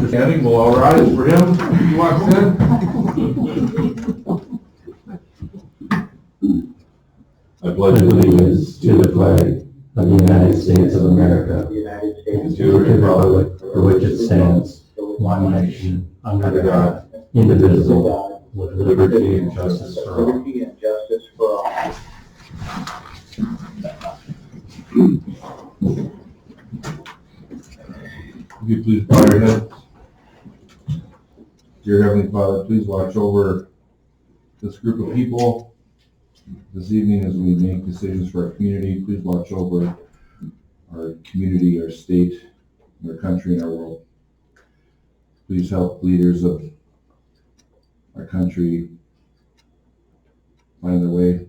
understanding. We'll all rise for him. He walks in. I pledge allegiance to the flag of the United States of America and to the republic for which it stands, one nation, under God, indivisible, with liberty and justice for all. Would you please bow your heads? Dear Heavenly Father, please watch over this group of people this evening as we make decisions for our community. Please watch over our community, our state, our country, and our world. Please help leaders of our country find their way,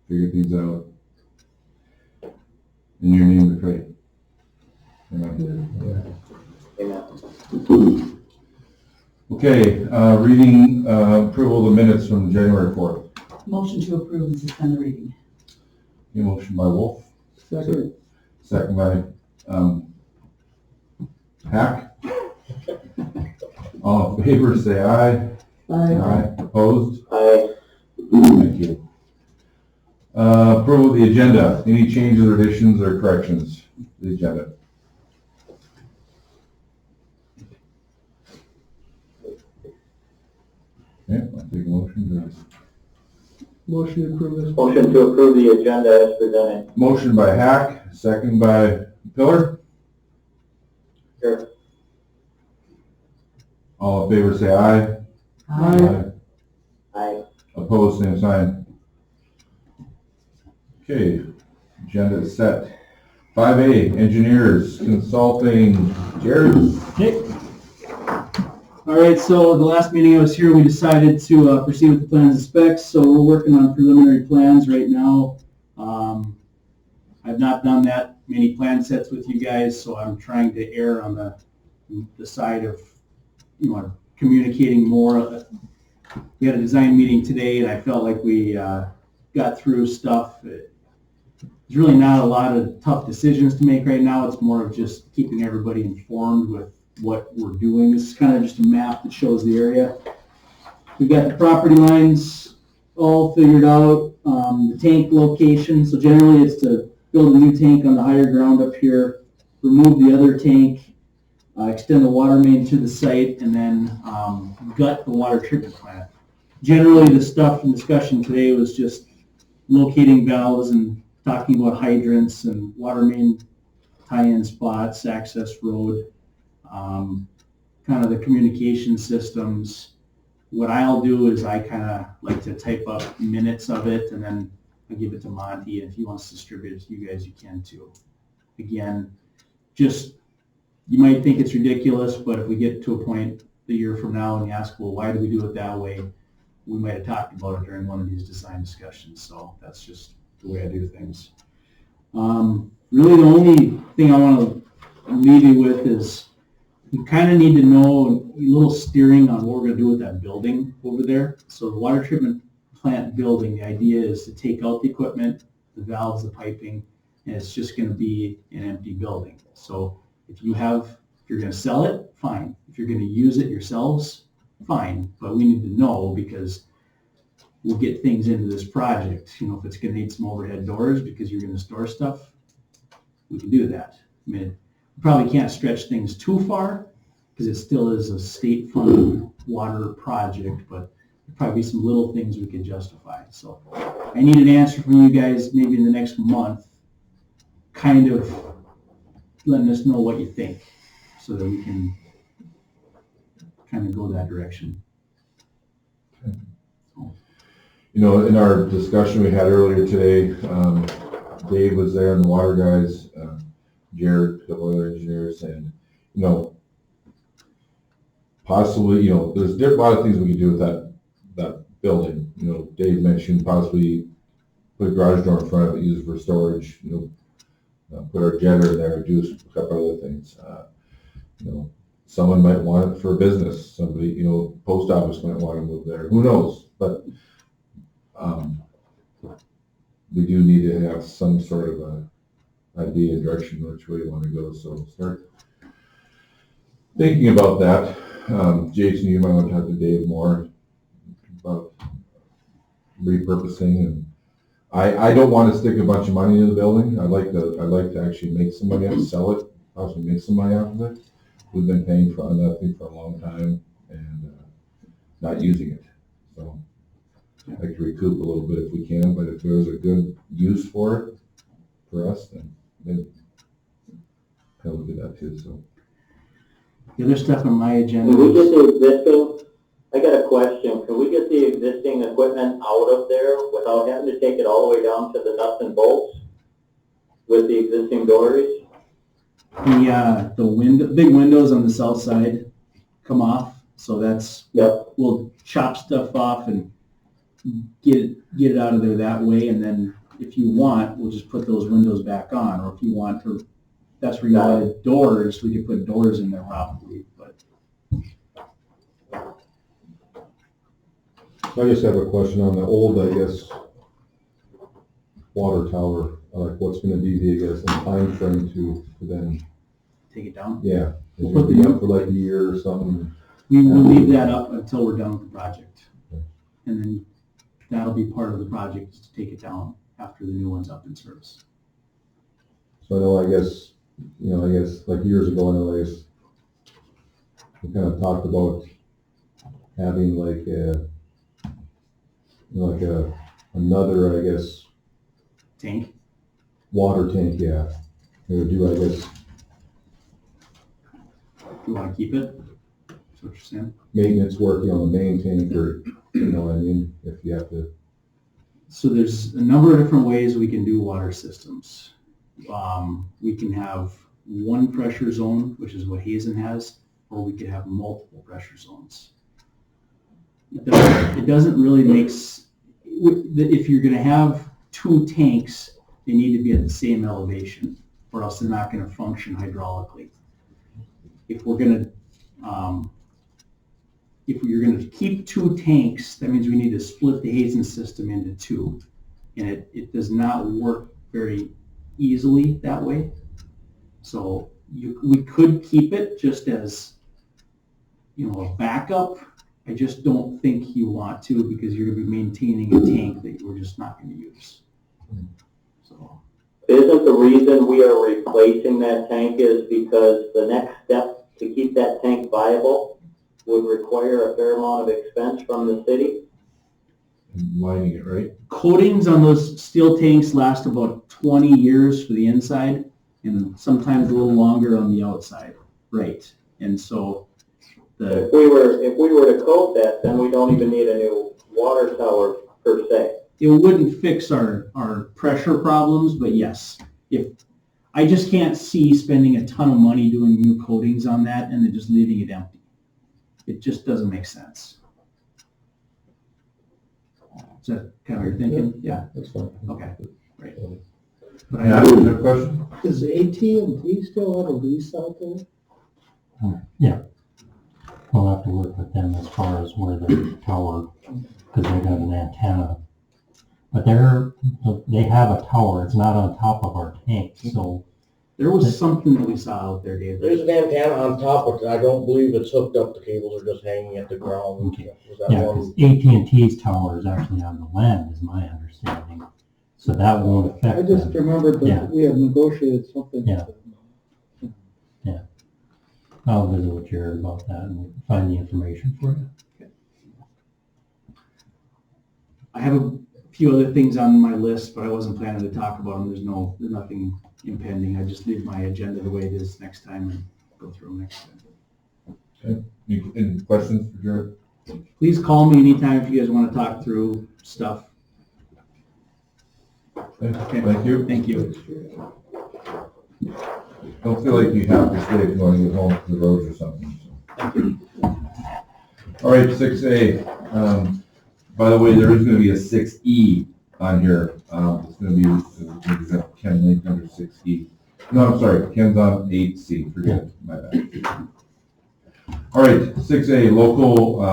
figure things out. In your name we pray. Amen. Amen. Okay, reading approval of the minutes from January 4th. Motion to approve and suspend the reading. A motion by Wolf. Second. Second by Hack. All in favor, say aye. Aye. Opposed? Aye. Thank you. Approval of the agenda. Any changes or additions or corrections to the agenda? Okay, I'll take a motion. Motion to approve this. Motion to approve the agenda as presented. Motion by Hack, second by Pillar. Sure. All in favor, say aye. Aye. Aye. Opposed, same sign. Okay, agenda is set. 5A, engineers, consulting, Jared. Okay. All right, so the last meeting I was here, we decided to proceed with the plans and specs, so we're working on preliminary plans right now. I've not done that many plan sets with you guys, so I'm trying to err on the side of, communicating more. We had a design meeting today, and I felt like we got through stuff. There's really not a lot of tough decisions to make right now. It's more of just keeping everybody informed with what we're doing. This is kind of just a map that shows the area. We've got the property lines all figured out, the tank location. So generally it's to build a new tank on the higher ground up here, remove the other tank, extend the water main to the site, and then gut the water treatment plant. Generally the stuff in discussion today was just locating valves and talking about hydrants and water main tie-in spots, access road, kind of the communication systems. What I'll do is I kind of like to type up minutes of it, and then I give it to Monty, and if he wants to distribute it to you guys, you can too. Again, just, you might think it's ridiculous, but if we get to a point a year from now and you ask, well, why do we do it that way? We might have talked about it during one of these design discussions, so that's just the way I do things. Really the only thing I want to leave you with is you kind of need to know a little steering on what we're going to do with that building over there. So the water treatment plant building, the idea is to take out the equipment, the valves, the piping, and it's just going to be an empty building. So if you're going to sell it, fine. If you're going to use it yourselves, fine. But we need to know, because we'll get things into this project. If it's going to need some overhead doors because you're going to store stuff, we can do that. I mean, we probably can't stretch things too far because it still is a state-funded water project, but there'll probably be some little things we could justify. So I need an answer from you guys maybe in the next month, kind of letting us know what you think so that we can kind of go that direction. In our discussion we had earlier today, Dave was there and the water guys, Jared, a couple other engineers, and, possibly, there's a lot of things we could do with that building. Dave mentioned possibly put a garage door in front of it, use it for storage, put our generator there, do a couple other things. Someone might want it for a business. Somebody, post office might want to move there. Who knows? But we do need to have some sort of a idea and direction which way you want to go. So start Thinking about that, Jason, you might want to talk to Dave more about repurposing, and I don't want to stick a bunch of money into the building. I'd like to actually make some money and sell it, possibly make some money off of it. We've been paying for nothing for a long time and not using it. So I'd like to recoup a little bit if we can, but if there's a good use for it, for us, then maybe I'll do that too, so. The other stuff on my agenda Can we get is, the existing, I got a question, can we get the existing equipment out of there without having to take it all the way down to the nuts and bolts with the existing doors? the big windows on the south side come off, so that's, Yep. we'll chop stuff off and get it out of there that way, and then if you want, we'll just put those windows back on, or if you want to, that's where you wanted doors, we could put doors in there probably, but. I just have a question on the old, I guess, water tower, like what's gonna be the, I guess, time frame to then, Take it down. yeah. Is We'll it put be the- up for like a year or something? We will leave that up until we're done with the project. Okay. And then that'll be part of the project, is to take it down after the new one's up in service. So I know, I guess, like years ago, I know, I guess, we kind of talked about having like another, I guess, Tank? water tank, yeah. They would do, I guess, You wanna keep it? That's what you're saying? maintenance working on the main tank, or, you know what I mean, if you have to. So there's a number of different ways we can do water systems. We can have one pressure zone, which is what Hazen has, or we could have multiple pressure zones. It doesn't really make, if you're gonna have two tanks, they need to be at the same elevation, or else they're not gonna function hydraulically. If we're gonna, if you're gonna keep two tanks, that means we need to split the Hazen system into two. And it does not work very easily that way. So we could keep it just as, a backup. I just don't think you want to, because you're gonna be maintaining a tank that we're just not gonna use. So, Isn't the reason we are replacing that tank is because the next step to keep that tank viable would require a fair amount of expense from the city? Lining it, right? coatings on those steel tanks last about 20 years for the inside, and sometimes a little longer on the outside, right? And so If we were to coat that, then we don't even need a new water tower per se. it wouldn't fix our pressure problems, but yes, if, I just can't see spending a ton of money doing new coatings on that and then just leaving it empty. It just doesn't make sense. Is that kind of what you're thinking? Yeah, That's fine. okay, great. Um, But Yeah, I, good question. Does AT&T still have a lease out there? We'll have to work with them as far as where the tower, because they got an antenna. But they have a tower, it's not on top of our tank, so there was something that we saw out there, Dave. There's an antenna on top of it. I don't believe it's hooked up. The cables are just hanging at the ground. Okay. Was that yeah, one? because AT&T's tower is actually on the land, is my understanding. So that won't affect I just them. remembered Yeah. that we had negotiated something. Yeah. I'll visit with Jared about that and find the information for you. I have a few other things on my list, but I wasn't planning to talk about them. There's nothing impending. I just leave my agenda the way it is next time and go through them next time. Any questions for Jared? Please call me anytime if you guys want to talk through stuff. Okay, thank you. Thank you. Don't feel like you have to stay if you want to get home to the roads or something. So. All right, 6A. By the way, there is going to be a 6E on here. It's going to be Ken linked under 6E. No, I'm sorry, Ken's on 8C. Forget it, my bad. All right, 6A, local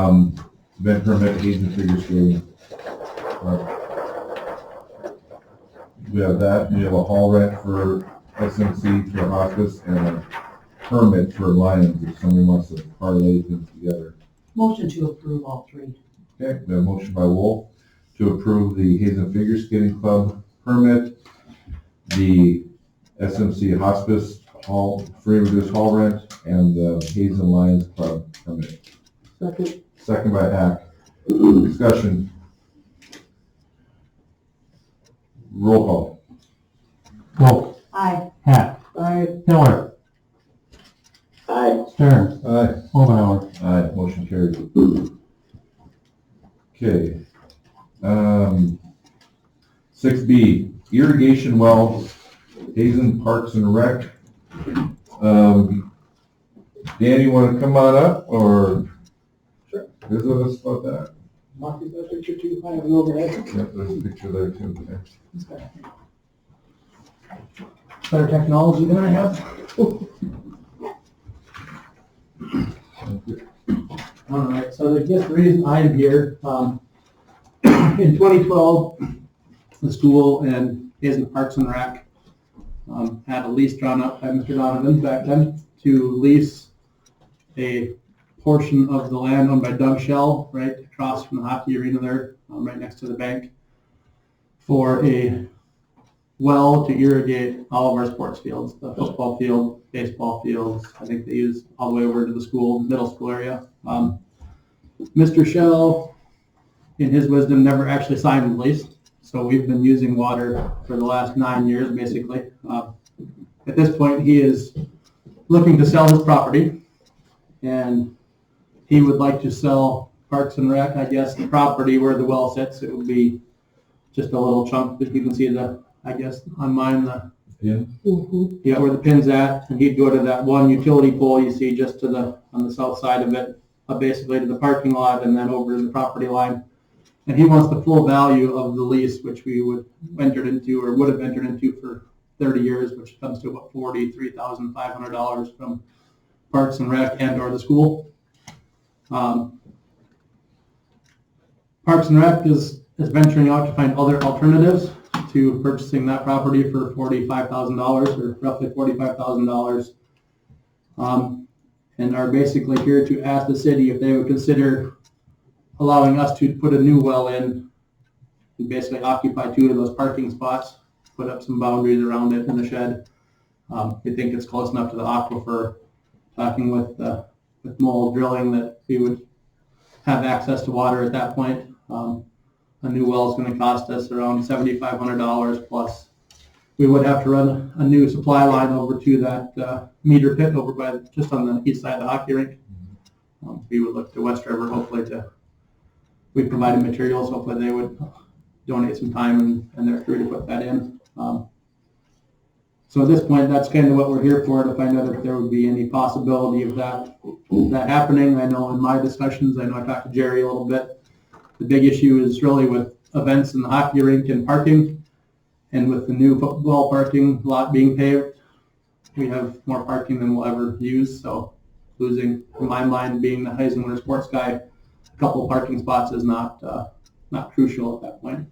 event permit, Hazen figure skating. We have that. We have a hall rent for SMC for hospice and a permit for Lions, if somebody wants to parlay them together. Motion to approve all three. Okay, we have a motion by Wolf to approve the Hazen Figure Skating Club permit, the SMC Hospice Hall, free reduced hall rent, and the Hazen Lions Club permit. Second. Second by Hack. Discussion. Roll call. Wolf, Aye. Hack, Aye. Miller, Aye. Stern, Aye. Omenauer. Aye, motion carried. Okay. 6B, irrigation well, Hazen Parks and Rec. Dan, you want to come on up or Sure. visit us about that? Marty's got a picture too, I have an overhead. Yep, there's a picture there too. Better technology than I have. All right, so I guess the reason I'm here, in 2012, the school and Hazen Parks and Rec had a lease drawn up by Mr. Donovan back then to lease a portion of the land owned by Doug Shell, right across from the hockey arena there, right next to the bank, for a well to irrigate all of our sports fields, the football field, baseball fields. I think they use all the way over to the school, middle school area. Mr. Shell, in his wisdom, never actually signed the lease. So we've been using water for the last 9 years, basically. At this point, he is looking to sell his property, and he would like to sell Parks and Rec, I guess, the property where the well sits. It would be just a little chunk that you can see I guess, on mine, Yeah. yeah, where the pin's at, and he'd go to that one utility pole you see just on the south side of it, basically to the parking lot and then over to the property line. And he wants the full value of the lease, which we would have entered into for 30 years, which comes to about $43,500 from Parks and Rec and or the school. Parks and Rec is venturing out to find other alternatives to purchasing that property for $45,000 or roughly $45,000. And are basically here to ask the city if they would consider allowing us to put a new well in and basically occupy 2 of those parking spots, put up some boundaries around it in the shed. We think it's close enough to the aquifer, talking with Mole Drilling, that we would have access to water at that point. A new well is going to cost us around $7,500 plus. We would have to run a new supply line over to that meter pit over by just on the east side of the hockey rink. We would look to West River, hopefully we provided materials, hopefully they would donate some time and their crew to put that in. So at this point, that's kind of what we're here for, to find out if there would be any possibility of that happening. I know in my discussions, I talked to Jerry a little bit. The big issue is really with events in the hockey rink and parking, and with the new football parking lot being paved, we have more parking than we'll ever use. So losing, in my mind, being the Hazen Winter Sports guy, a couple of parking spots is not crucial at that point.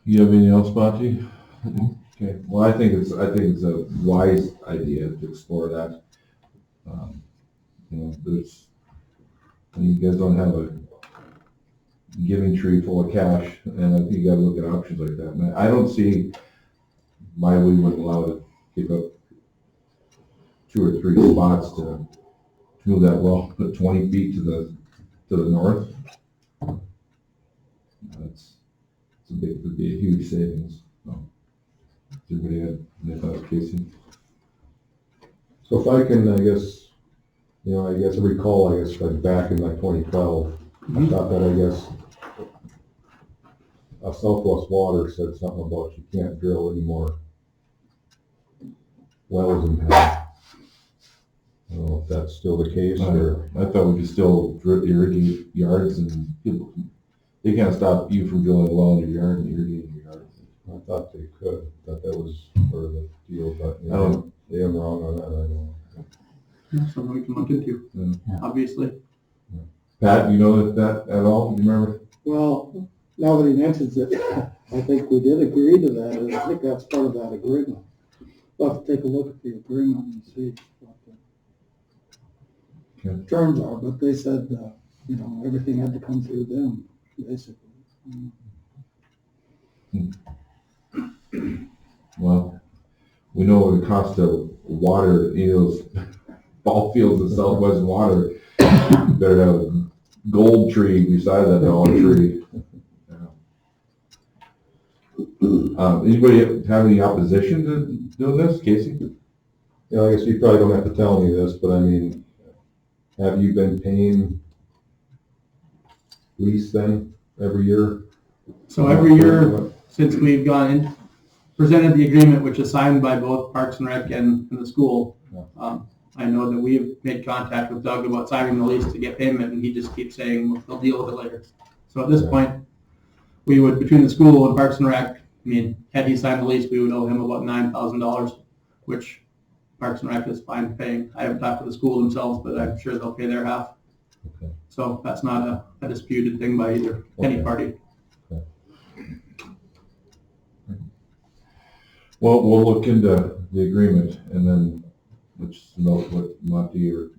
You have anything else, Monty? Okay, well, I think it's a wise idea to explore that. You guys don't have a giving tree full of cash, and I think you gotta look at options like that. And I don't see why we wouldn't allow to give up 2 or 3 spots to move that well, put 20 feet to the north. Would be a huge savings. So, does everybody have any thoughts, Casey? So if I can, I guess recall, like back in like 2012, I thought that, Southwest Water said something about you can't drill any more wells in town. I don't know if that's still the case, or... I thought we could still irrigate yards, and people, they can't stop you from drilling a well in your yard and irrigating your yard. I thought they could, that was part of the deal, but I don't- they am wrong on that, I don't know. Something we can look into, Yeah. obviously. Pat, you know that at all? You remember? Well, now that he mentions it, I think we did agree to that, and I think that's part of that agreement. We'll have to take a look at the agreement and see what the Okay. terms are, but they said, everything had to come through them, basically. Well, we know what it costs to water, those ball fields in Southwest water. Better have a gold tree beside that dollar tree. Anybody have any opposition to doing this, Casey? I guess you probably don't have to tell me this, but I mean, have you been paying lease then every year? So every year since we've gone in, presented the agreement, which is signed by both Parks and Rec and the school, I know that we've made contact with Doug about signing the lease to get payment, and he just keeps saying, they'll deal with it later. So at this point, we would, between the school and Parks and Rec, had he signed the lease, we would owe him about $9,000, which Parks and Rec is fine paying. I haven't talked to the school themselves, but I'm sure they'll pay their half. Okay. So that's not a disputed thing by either, any Okay. party. Well, we'll look into the agreement and then let's know what Monty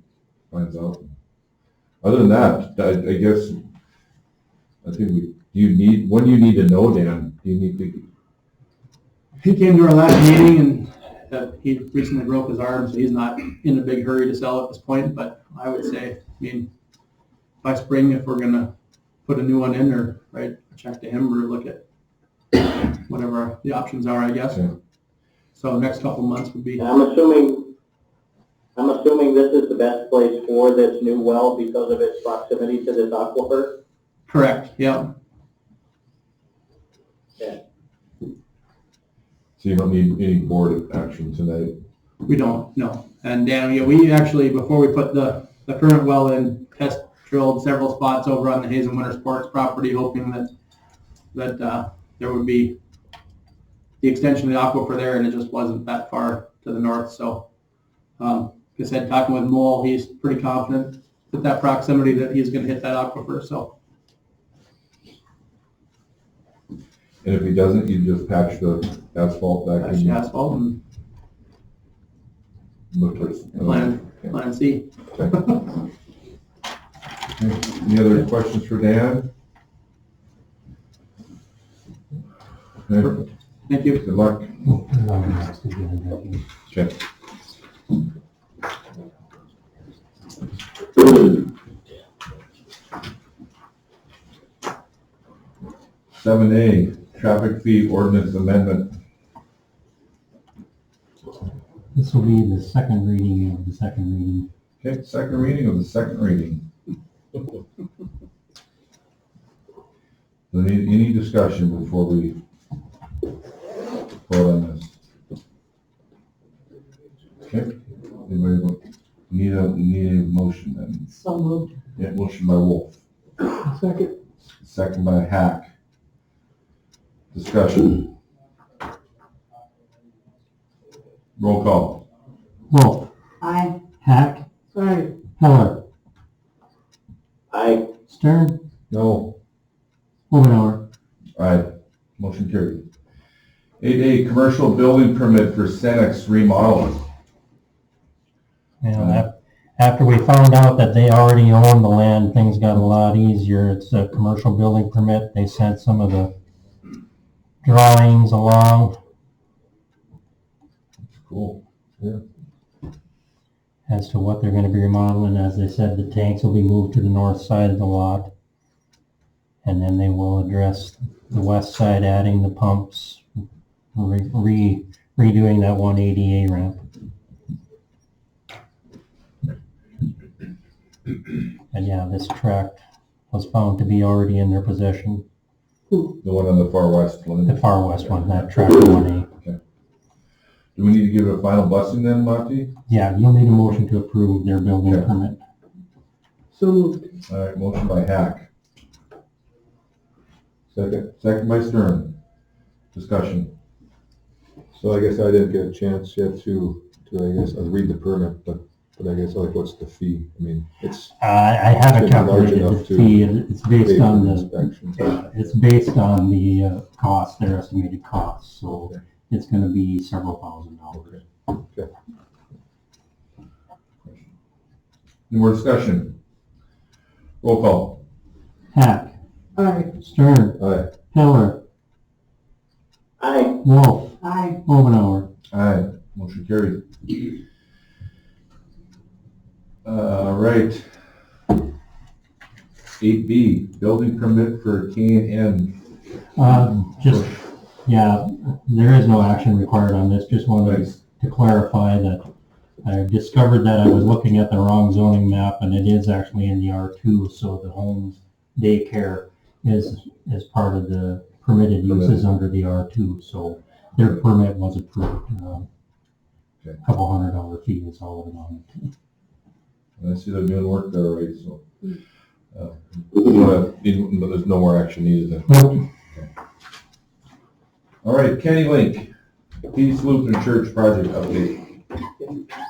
finds out. Other than that, I guess, I think when do you need to know, Dan? Do you need to? He came to our last meeting and he recently broke his arm, so he's not in a big hurry to sell at this point, but I would say, by spring, if we're gonna put a new one in or write a check to him or look at whatever the options are, I guess. Yeah. So the next couple months would be. And I'm assuming this is the best place for this new well because of its proximity to this aquifer? Correct, yeah. So you don't need any board action tonight? We don't, no. And Dan, we actually, before we put the current well in, test drilled several spots over on the Hazen Winter Sports property, hoping that there would be the extension of the aquifer there, and it just wasn't that far to the north. So, like I said, talking with Mole, he's pretty confident with that proximity that he's going to hit that aquifer. So, And if he doesn't, you just patch the asphalt back that's the in? asphalt and Look for plan C. Okay. Any other questions for Dan? Okay. Thank you. Good luck. Okay. Seven A, traffic fee ordinance amendment. This will be the second reading of the second reading. Okay, second reading of the second reading. Any discussion before we vote on this? Okay, anybody need a motion then? So moved. Yeah, motion by Wolf, Second. second by Hack. Discussion. Roll call. Wolf, Aye. Hack, Aye. Heller, I, Stern, No, Omenauer. Aye, motion carried. 8A, commercial building permit for Cenex remodeling. After we found out that they already owned the land, things got a lot easier. It's a commercial building permit. They sent some of the drawings along Cool. as to what they're going to be remodeling. As they said, the tanks will be moved to the north side of the lot. And then they will address the west side, adding the pumps, redoing that one ADA ramp. And yeah, this tract was found to be already in their possession. The one on the far west one. The far west one, that tract 1A. Do we need to give it a final blessing then, Monty? Yeah, you'll need a motion to approve their building Okay. permit. So moved. All right, motion by Hack, second. second by Stern. Discussion. So I guess I didn't get a chance yet to I guess, read the permit, but But I guess like, what's the fee? I mean, it's I haven't Should be large calculated enough the to fee, it's paid based for on the the, inspection. it's based on the cost, their estimated costs, so Okay. it's gonna be several $1,000s. Okay. Any more discussion? Roll call. Hack, Aye. Stern, Aye. Pillar, Aye. Wolf, Aye. Omenauer. Aye, motion carried. Right. 8B, building permit for K&N. Just, yeah, there is no action required on this, just wanted Nice. to clarify that I discovered that I was looking at the wrong zoning map, and it is actually in the R2, so the home's daycare is part of the permitted uses under the R2, so their permit was approved. Okay. Couple $100 fee is all it amounted to. I see they're doing work there already, so. But there's no more action needed then. Nope. All right, Kenny Link, Peace Lutheran Church project update.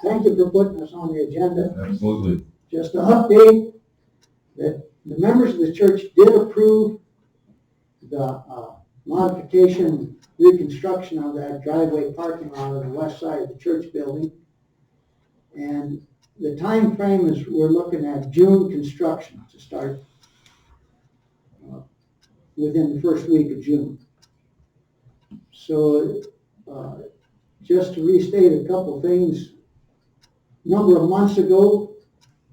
Thank you for putting us on the agenda. Absolutely. Just to update that the members of the church did approve the modification, reconstruction of that driveway parking lot on the west side of the church building. And the time frame is, we're looking at June construction to start within the first week of June. So just to restate a couple things, a number of months ago,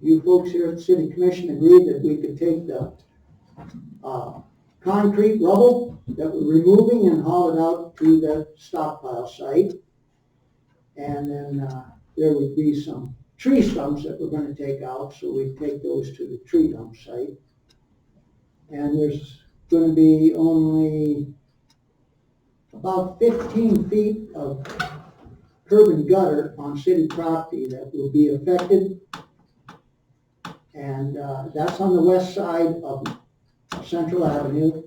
you folks here at the City Commission agreed that we could take the concrete rubble that we're removing and haul it out to the stockpile site. And then there would be some tree stumps that we're going to take out, so we'd take those to the tree dump site. And there's going to be only about 15 feet of curb and gutter on city property that will be affected. And that's on the west side of Central Avenue.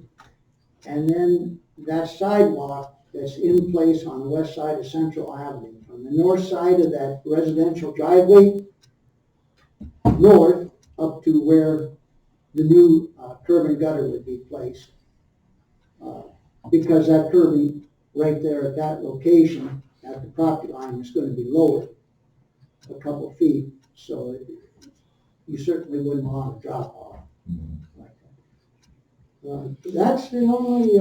And then that sidewalk that's in place on the west side of Central Avenue, from the north side of that residential driveway, north up to where the new curb and gutter would be placed. Because that curbing right there at that location, at the property line, is going to be lowered a couple feet, so you certainly wouldn't want to drop off like that. That's the only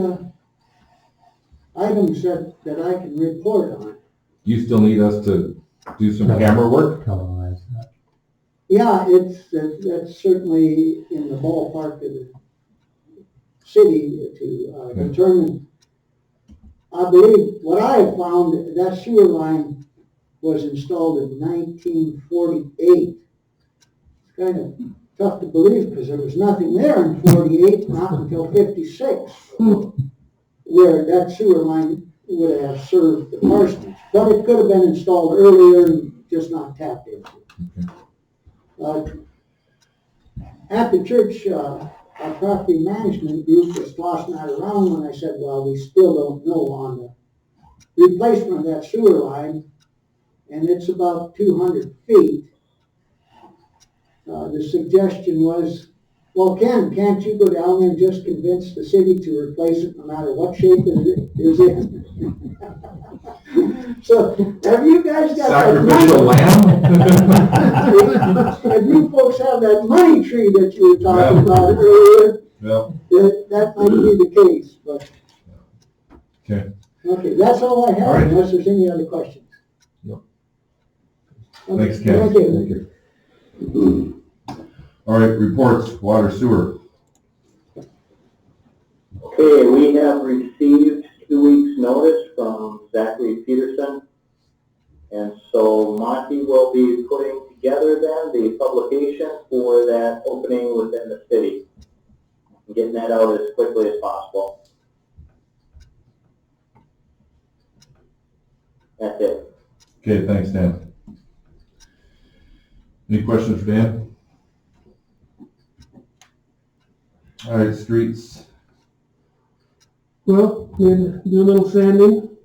items that I can report on. You still need us to do some camera work? Televise that. Yeah, that's certainly in the ballpark of the city to determine. I believe what I have found, that sewer line was installed in 1948. It's kind of tough to believe because there was nothing there in 48, not until 56, where that sewer line would have served the parsonage. But it could have been installed earlier and just not tapped into. At the church, our property management group was tossing that around when I said, well, we still don't know on the replacement of that sewer line, and it's about 200 feet. The suggestion was, well, Ken, can't you go down there and just convince the city to replace it no matter what shape it is in? So, have you guys got Sacrificial lamb? If you folks have that money tree that you were talking about earlier, Yep. that might be the case, but. Okay. Okay, that's all I have, All right. unless there's any other questions. No. Okay, Thanks, Ken. thank you. Thank you. All right, reports, water, sewer. Okay, we have received 2 weeks' notice from Zachary Peterson. And so Monty will be putting together then the publication for that opening within the city. And getting that out as quickly as possible. That's it. Okay, thanks, Dan. Any questions for Dan? All right, streets. Well, we had to do a little sanding.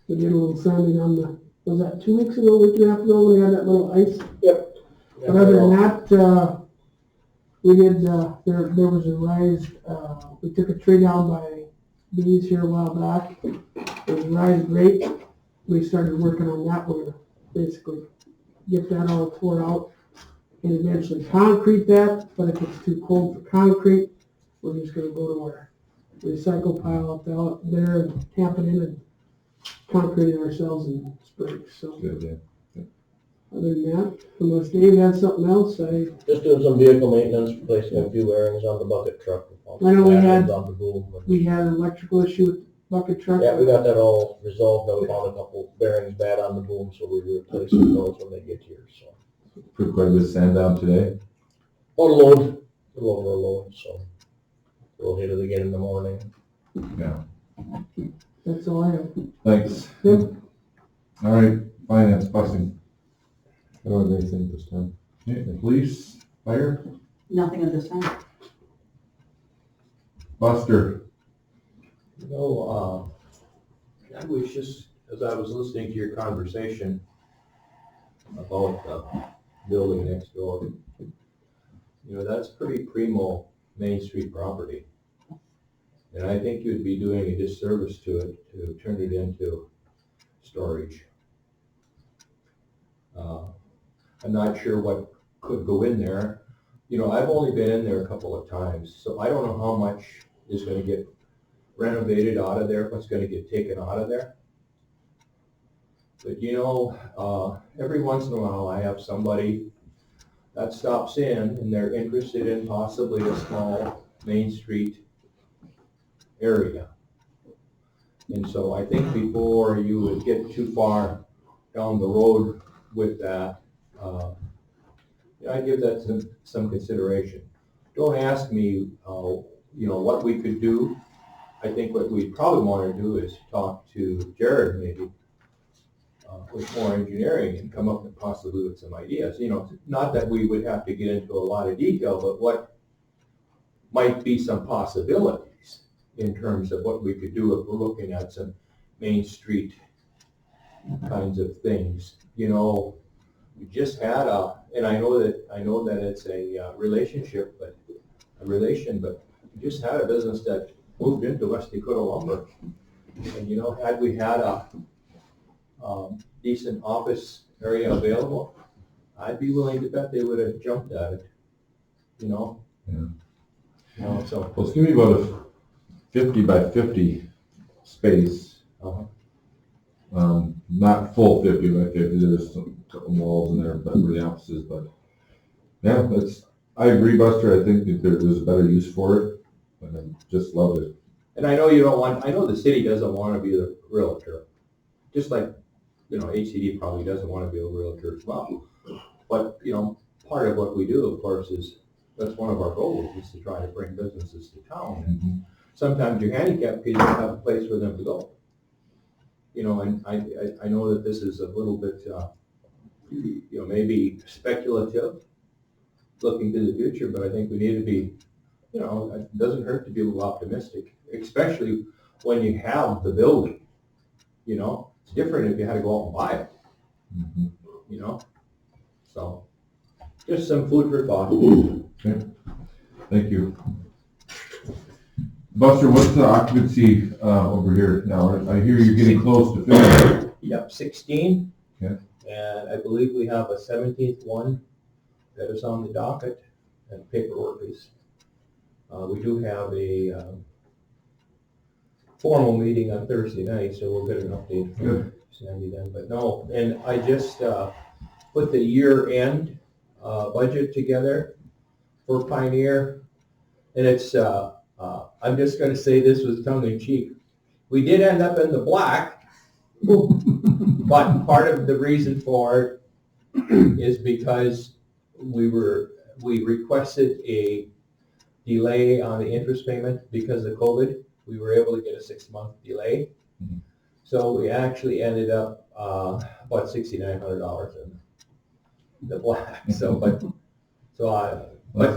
We did a little sanding on the was that 2 weeks ago, week and a half ago, when we had that little ice? Yep. But other than that, we did, there was a rise, we took a tree down by bees here a while back. It was rise great. We started working on that. We're gonna basically get that all tore out and eventually concrete that, but if it's too cold for concrete, we're just gonna go to our recycle pile up there and tamp it in and concrete it ourselves in spring, so. Good, yeah. Other than that, unless Dave had something else, Just doing some vehicle maintenance, replacing a few bearings on the bucket truck. I know we had- On the boom. we had an electrical issue with the bucket truck. Yeah, we got that all resolved, now we found a couple bearings bad on the boom, so we replacing those when they get here, so. Put quite a bit of sand down today. On load, a little over a load, so we'll hit it again in the morning. Yeah. That's all I have. Thanks. Yep. All right, finance, busing. I don't have anything this time. Okay, police, fire, Nothing at this time. Buster. I was just, as I was listening to your conversation about the building next door, that's pretty primo Main Street property. And I think you'd be doing a disservice to it to turn it into storage. I'm not sure what could go in there. I've only been in there a couple of times, so I don't know how much is gonna get renovated out of there, what's gonna get taken out of there. But every once in a while I have somebody that stops in and they're interested in possibly a small Main Street area. And so I think before you would get too far down the road with that, I'd give that some consideration. Don't ask me, what we could do. I think what we probably want to do is talk to Jared maybe with more engineering and come up with possibly with some ideas. Not that we would have to get into a lot of detail, but what might be some possibilities in terms of what we could do if we're looking at some Main Street kinds of things. We just had and I know that it's a relationship, but we just had a business that moved into West Dakota Lumber. And had we had a decent office area available, I'd be willing to bet they would have jumped at it, Yeah. So. Well, it's gonna be about a 50 by 50 space. Not full 50 by 50, there's some walls in there, but for the offices, but yeah, I agree, Buster. I think that there's a better use for it, and I just love it. And I know the city doesn't want to be the realtor, just like, HCD probably doesn't want to be a realtor as well. But, part of what we do, of course, that's one of our goals, is to try to bring businesses to town. And sometimes you're handicapped because you don't have a place for them to go. And I know that this is a little bit, maybe speculative, looking to the future, but I think we need to be, it doesn't hurt to be a little optimistic, especially when you have the building. It's different if you had to go out and buy it, so just some food for thought. Okay. Thank you. Buster, what's the occupancy over here now? I hear you're getting close to finishing. Yep, 16. Okay. And I believe we have a 17th one that is on the docket, and paperwork is. We do have a formal meeting on Thursday night, so we'll get an update from Sandy then. But no, and I just put the year-end budget together for Pioneer, and it's, I'm just going to say this with tongue-in-cheek. We did end up in the black, but part of the reason for it is because we requested a delay on the interest payment because of COVID. We were able to get a 6-month delay. Mhm. So we actually ended up about $6,900 in the black. Let's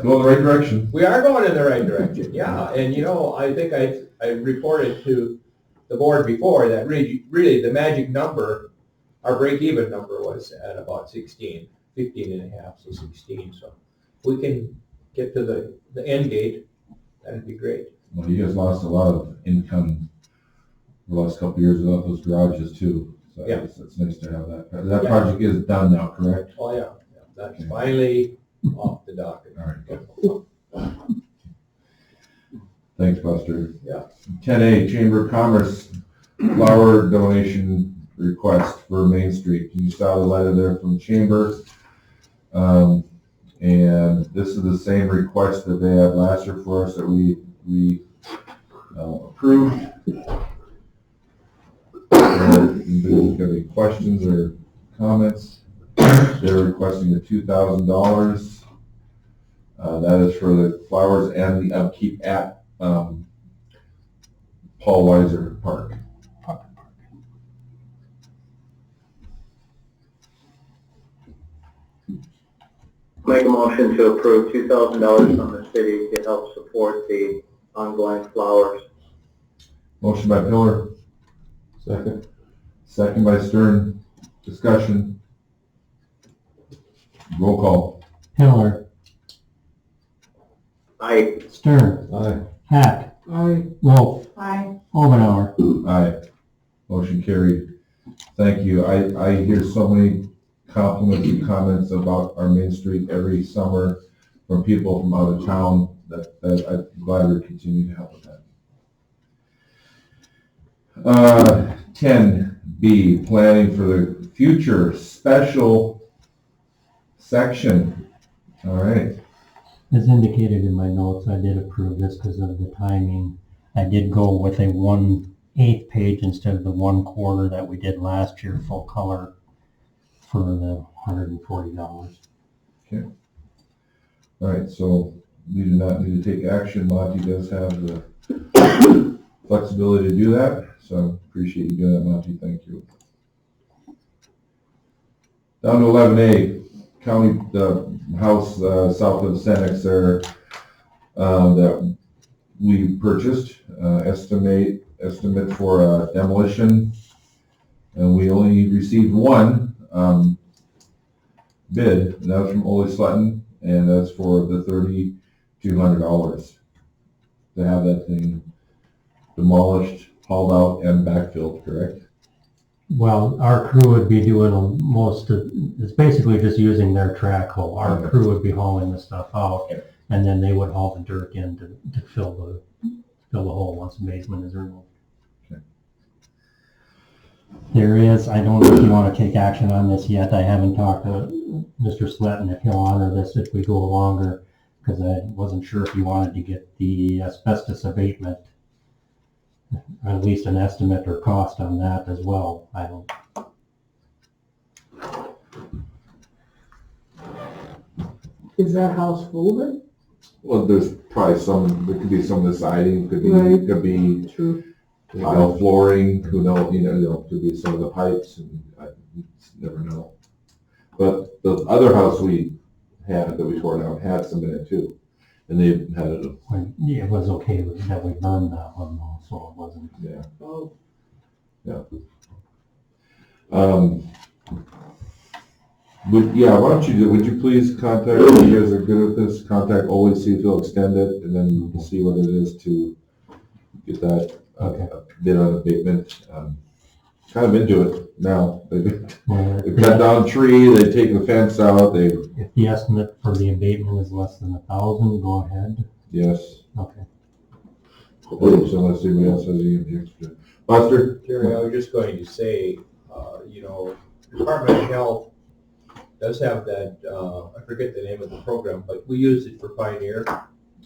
go in the right direction. We are going in the right direction, yeah. And I think I reported to the board before that really the magic number our break-even number was at about 15 and a half, so 16, so if we can get to the end gate, that'd be great. Well, you guys lost a lot of income the last couple of years without those garages too. So Yeah. it's nice to have that. That Yeah. project is done now, correct? Oh, yeah, that's Okay. finally off the docket. All right, good. Thanks, Buster. Yeah. 10A, Chamber of Commerce flower donation request for Main Street. You saw the letter there from the Chamber. And this is the same request that they had last year for us that we approved. Anybody got any questions or comments? They're requesting $2,000. That is for the flowers and the upkeep at Paul Weiser Park. Make a motion to approve $2,000 from the city to help support the ongoing flowers. Motion by Pillar, Second. second by Stern. Discussion. Roll call. Pillar, Aye. Stern, Aye. Hack, Aye. Wolf, Aye. Omenauer. Aye. Motion carried. Thank you. I hear so many compliments and comments about our Main Street every summer from people from out of town that I'm glad we continue to help with that. 10B, planning for the future special section. All right. As indicated in my notes, I did approve this because of the timing. I did go with a 1/8 page instead of the 1/4 that we did last year, full color, for the $140. All right, so we do not need to take action. Monty does have the flexibility to do that, so appreciate you doing that, Monty. Thank you. Down to 11A, county, the house south of Senex there that we purchased, estimate for demolition, and we only received one bid, and that was from Ole Sletton, and that's for the $3,200 to have that thing demolished, hauled out, and backfilled, correct? Well, our crew would be doing most of, it's basically just using their track hoe. Our Okay. crew would be hauling the stuff out, Okay. and then they would haul the dirt in to fill the hole once the basement is removed. Okay. There is, I don't know if you want to take action on this yet. I haven't talked to Mr. Sletton if he'll honor this if we go longer, because I wasn't sure if you wanted to get the asbestos abatement, at least an estimate or cost on that as well. I don't. Is that house full then? Well, there's probably some, there could be some of the siding, Right. could be True. tile flooring, who knows, could be some of the pipes, and I never know. But the other house we had, that we tore down, had some in it too, and they had it, Yeah, it was okay that we burned that one though, so it wasn't. yeah. Oh, Why don't you would you please contact, if you guys are good with this, contact Ole, see if he'll extend it, and then we'll see what it is to get that bid on abatement. Kind of into it now. They've cut down a tree, they've taken the fence out, If the estimate for the abatement is less than 1,000, go ahead. yes. Okay. So unless anybody else has any objection. Buster? Jerry, I was just going to say, Department of Health does have that, I forget the name of the program, but we used it for Pioneer,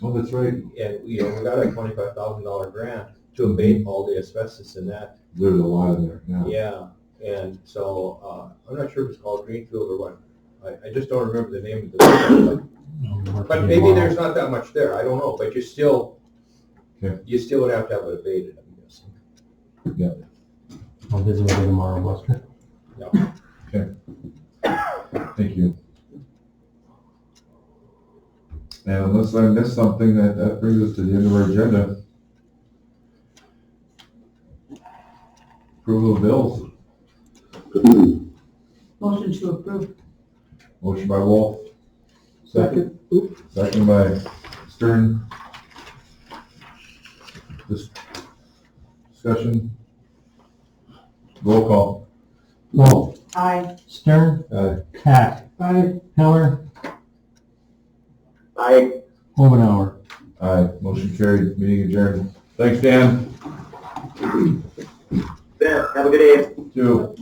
Oh, that's right. and, we got a $25,000 grant to abate all the asbestos in that. There's a lot in there, yeah. Yeah, and so, I'm not sure if it's called Greenfield or what. I just don't remember the name of the program, but maybe there's not that much there, I don't know, but you still would have to have it abated, I'm guessing. I'll visit with you tomorrow, Buster. Thank you. And unless I missed something, that brings us to the end of our agenda. Approval of bills. Motion to approve. Motion by Wolf, Second. Oop. second by Stern. Discussion. Roll call. Wolf, Aye. Stern, Aye. Hack, Aye. Heller, Aye. Omenauer. Aye, motion carried, meeting adjourned. Thanks, Dan. Ben, have a good day. Two.